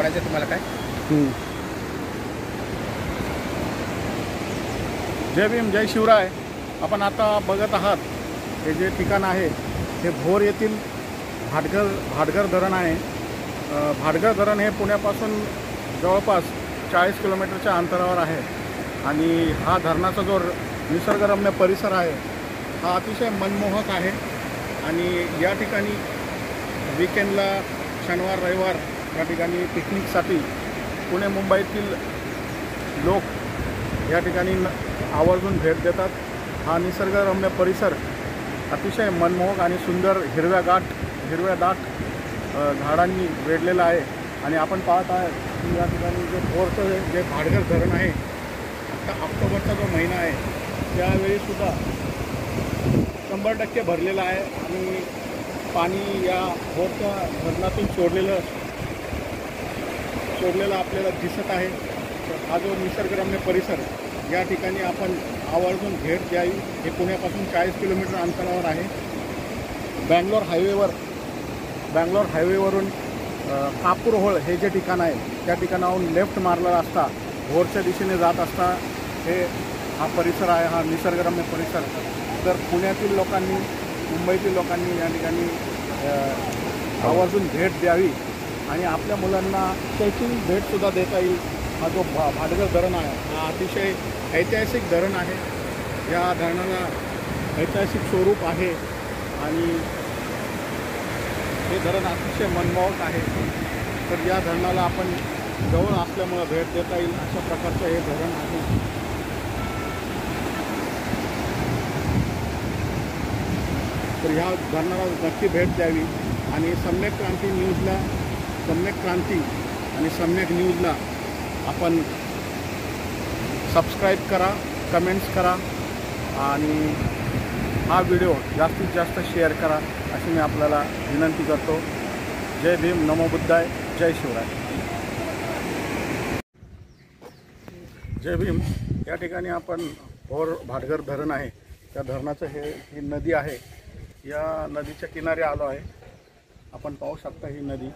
पाहिजे तुम्हाला काय? जय भीम, जय शिवराय. आपण आता बघत आहात हे जे ठिकाण आहे हे भोर येथील भाटघर धरण आहे. भाटघर धरण हे पुण्यापासून जवळपास 40 किलोमीटरच्या अंतरावर आहे आणि हा धरणाचा जो निसर्गरम्य परिसर आहे हा अतिशय मनमोहक आहे. आणि या ठिकाणी वीकेंडला शनिवार रविवार या ठिकाणी पिकनिकसाठी पुणे मुंबईतील लोक या ठिकाणी आवर्जून भेट देतात. हा निसर्गरम्य परिसर अतिशय मनमोहक आणि सुंदर हिरव्यादाट झाडांनी वेढलेला आहे. आणि आपण पाहत आहात की या ठिकाणी जे भोरचं जे भाटघर धरण आहे आता ऑक्टोबरचा जो महिना आहे त्यावेळीसुद्धा 100% भरलेला आहे आणि पाणी या भोरच्या धरणातून सोडलेलं आपल्याला दिसत आहे. हा जो निसर्गरम्य परिसर या ठिकाणी आपण आवर्जून भेट द्यावी. हे पुण्यापासून 40 किलोमीटर अंतरावर आहे. बँगलोर हायवेवरून कापूरहोळ हे जे ठिकाण आहे त्या ठिकाणाहून लेफ्ट मारला असता भोरच्या दिशेने जात असता हा परिसर आहे, हा निसर्गरम्य परिसर. तर पुण्यातील लोकांनी मुंबईतील लोकांनी या ठिकाणी आवर्जून भेट द्यावी आणि आपल्या मुलांना शैक्षणिक भेटसुद्धा देता येईल. हा जो भाटघर धरण आहे हा अतिशय ऐतिहासिक धरण आहे. या धरणाला ऐतिहासिक स्वरूप आहे आणि हे धरण अतिशय मनमोहक आहे. तर या धरणाला आपण जवळ असल्यामुळं भेट देता येईल अशा प्रकारचं हे धरण आहे. तर ह्या धरणाला नक्की भेट द्यावी आणि सम्यक क्रांती आणि सम्यक न्यूजला आपण सबस्क्राईब करा, कमेंट्स करा आणि हा व्हिडिओ जास्तीत जास्त शेअर करा अशी मी आपल्याला विनंती करतो. जय भीम, नमो बुद्धाय, जय शिवराय. जय भीम. या ठिकाणी आपण भोर भाटघर धरण आहे त्या धरणाचं ही नदी आहे. या नदीच्या किनारी आलो आहे. आपण पाहू शकता ही नदी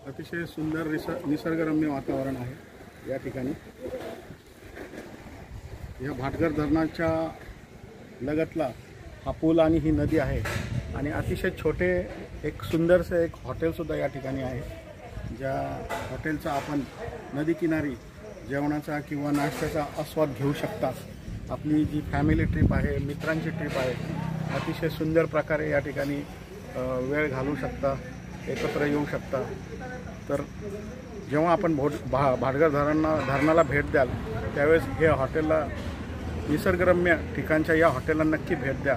अतिशय सुंदर निसर्गरम्य वातावरण आहे या ठिकाणी. या भाटघर धरणाच्या लगतला हा पूल आणि ही नदी आहे आणि अतिशय छोटे एक सुंदरसे एक हॉटेलसुद्धा या ठिकाणी आहे. ज्या हॉटेलचा आपण नदीकिनारी जेवणाचा किंवा नाश्त्याचा आस्वाद घेऊ शकता. आपली जी फॅमिली ट्रिप आहे, मित्रांची ट्रिप आहे, अतिशय सुंदर प्रकारे या ठिकाणी वेळ घालवू शकता, एकत्र येऊ शकता. तर जेव्हा आपण भाटघर धरणाला भेट द्याल त्यावेळेस हे हॉटेलला निसर्गरम्य ठिकाणच्या या हॉटेलला नक्की भेट द्या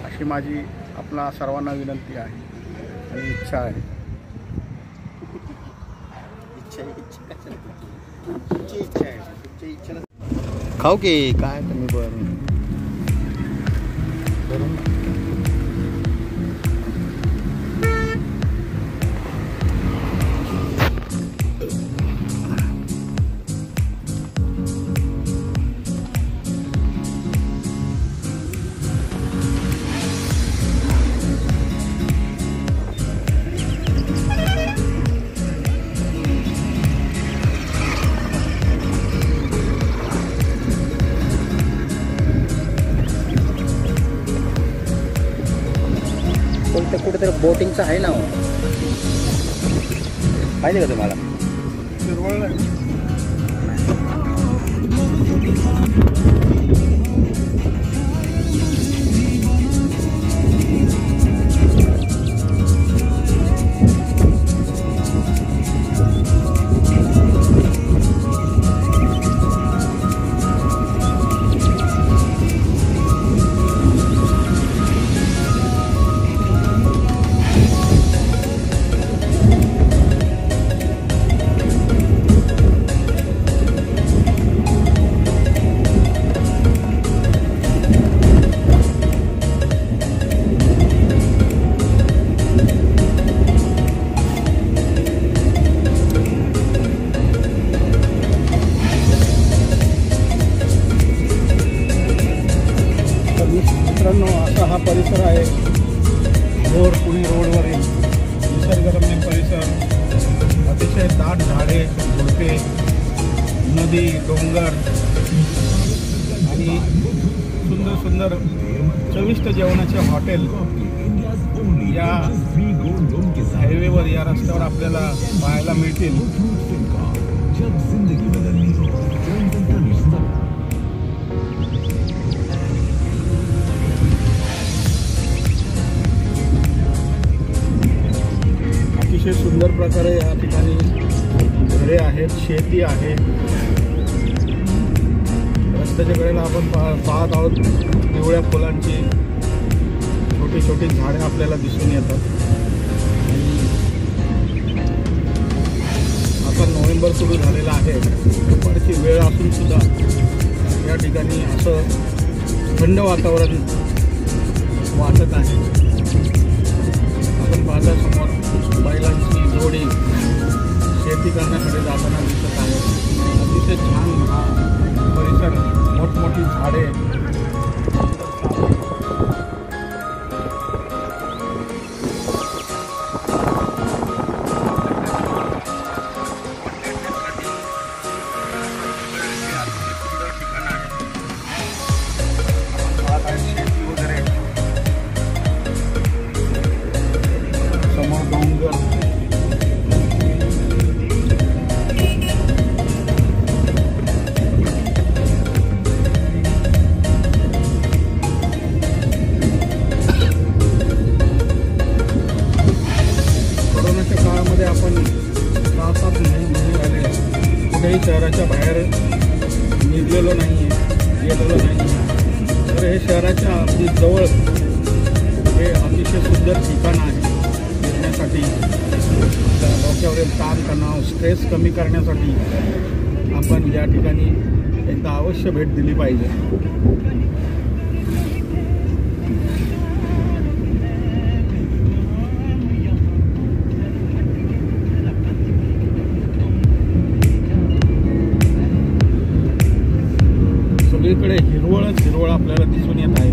अशी माझी आपणा सर्वांना विनंती आहे आणि इच्छा आहे. खाऊ की काय तुम्ही बरं कुठेतरी बोटिंगचं आहे ना, पाहिजे का तुम्हाला? हा परिसर आहे भोर पुणे रोडवरील निसर्गरम्य परिसर. अतिशय अतिशय दाट झाडे, झुडपे, नदी, डोंगर आणि सुंदर सुंदर चविष्ट जेवणाचे हॉटेल या हायवेवर, या रस्त्यावर आपल्याला पाहायला मिळतील. अतिशय सुंदर प्रकारे या ठिकाणी घरे आहेत, शेती आहे. रस्त्याच्या कडेला आपण पाहत आहोत पिवळ्या फुलांची छोटी छोटी झाडे आपल्याला दिसून येतात. आता नोव्हेंबर सुरू झालेला आहे, दुपारची वेळ असून सुद्धा या ठिकाणी असं थंड वातावरण वाटत आहे. आपण पाहता समोर बैलांची जोडी शेती करण्यासाठी जाताना दिसत आहे. अतिशय छान हा परिसर, मोठमोठी झाडे. आपण 6-7 महिने झाले कुठेही शहराच्या बाहेर निघलेलो नाही आहे, गेलेलो नाही. तर हे शहराच्या अगदी जवळ हे अतिशय सुंदर ठिकाण आहे फिरण्यासाठी. डोक्यावरील ताण तणाव, स्ट्रेस कमी करण्यासाठी आपण या ठिकाणी एकदा अवश्य भेट दिली पाहिजे. सगळीकडे हिरवळच हिरवळ आपल्याला दिसून येत आहे.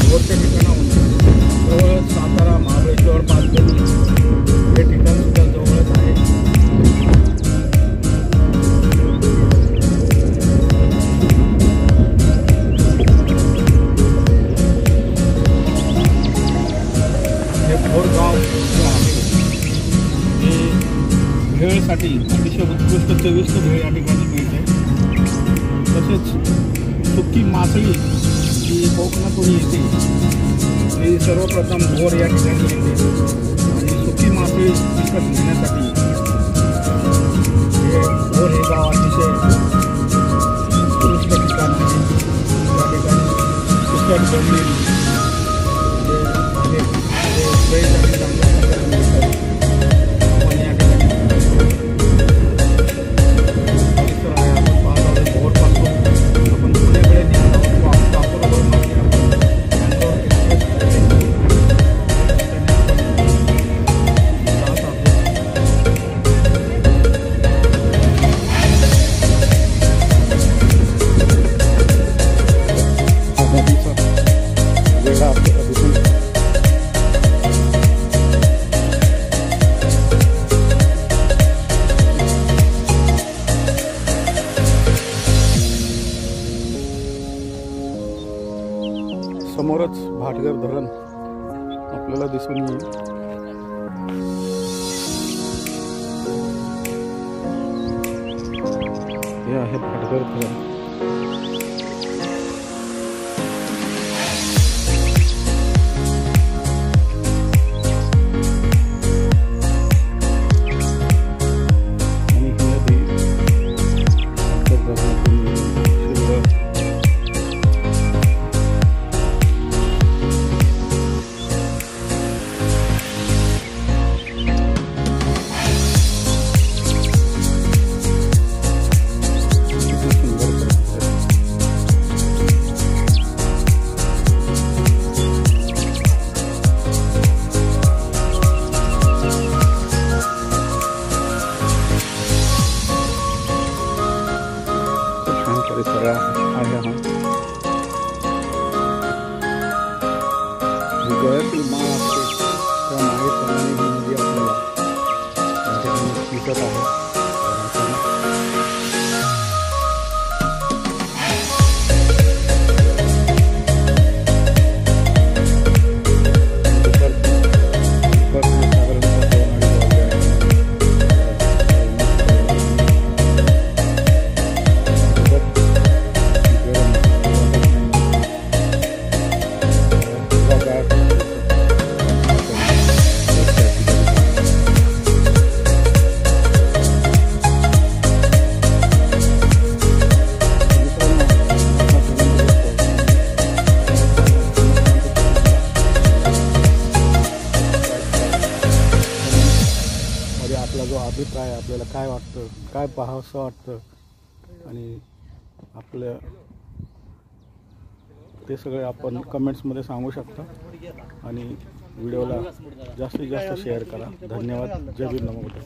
बोरच्या ठिकाणाहून जवळ सातारा, महाबळेश्वर, पाचगणी हे ठिकाण सुद्धा जवळच आहे. गाव जे आहे ते भेळसाठी अतिशय उत्कृष्ट चविष्ट भेळ या ठिकाणी मिळते. तसेच सुकी मासळी जी कोकणातून येते ती सर्वप्रथम भोर या ठिकाणी येते आणि सुकी मासळी विकत घेण्यासाठी हे भोर हे गाव अतिशय उत्कृष्ट ठिकाण आहे. त्या ठिकाणी सुकट जमीन जे आहे चांगल्या प्रकारे मिळतात. आपण या ठिकाणी परिसर आहे. आपण पाहत आहोत भोरपासून आपण पुण्याकडे निघालो आहोत. कापूरवरून आपण बँगलोर एक्सप्रेस जात आहोत. वेळा आपल्याला दिसून समोरच भाटघर धरण आपल्याला दिसून येईल. हे आहे भाटघर धरण. आणि ही नदी भाटघर धरणातून शिरवळ सुंदर गळ्यातील माळ असते त्या माळेप्रमाणे ही नदी आपल्याला या ठिकाणी दिसत आहे. आपला जो अभिप्राय आपल्याला काय वाटतं, काय पाहावंसं वाटतं आणि आपलं ते सगळे आपण कमेंट्समध्ये सांगू शकता. आणि व्हिडिओला जास्तीत जास्त शेअर करा. धन्यवाद. जय भीम. नमो बुद्धाय.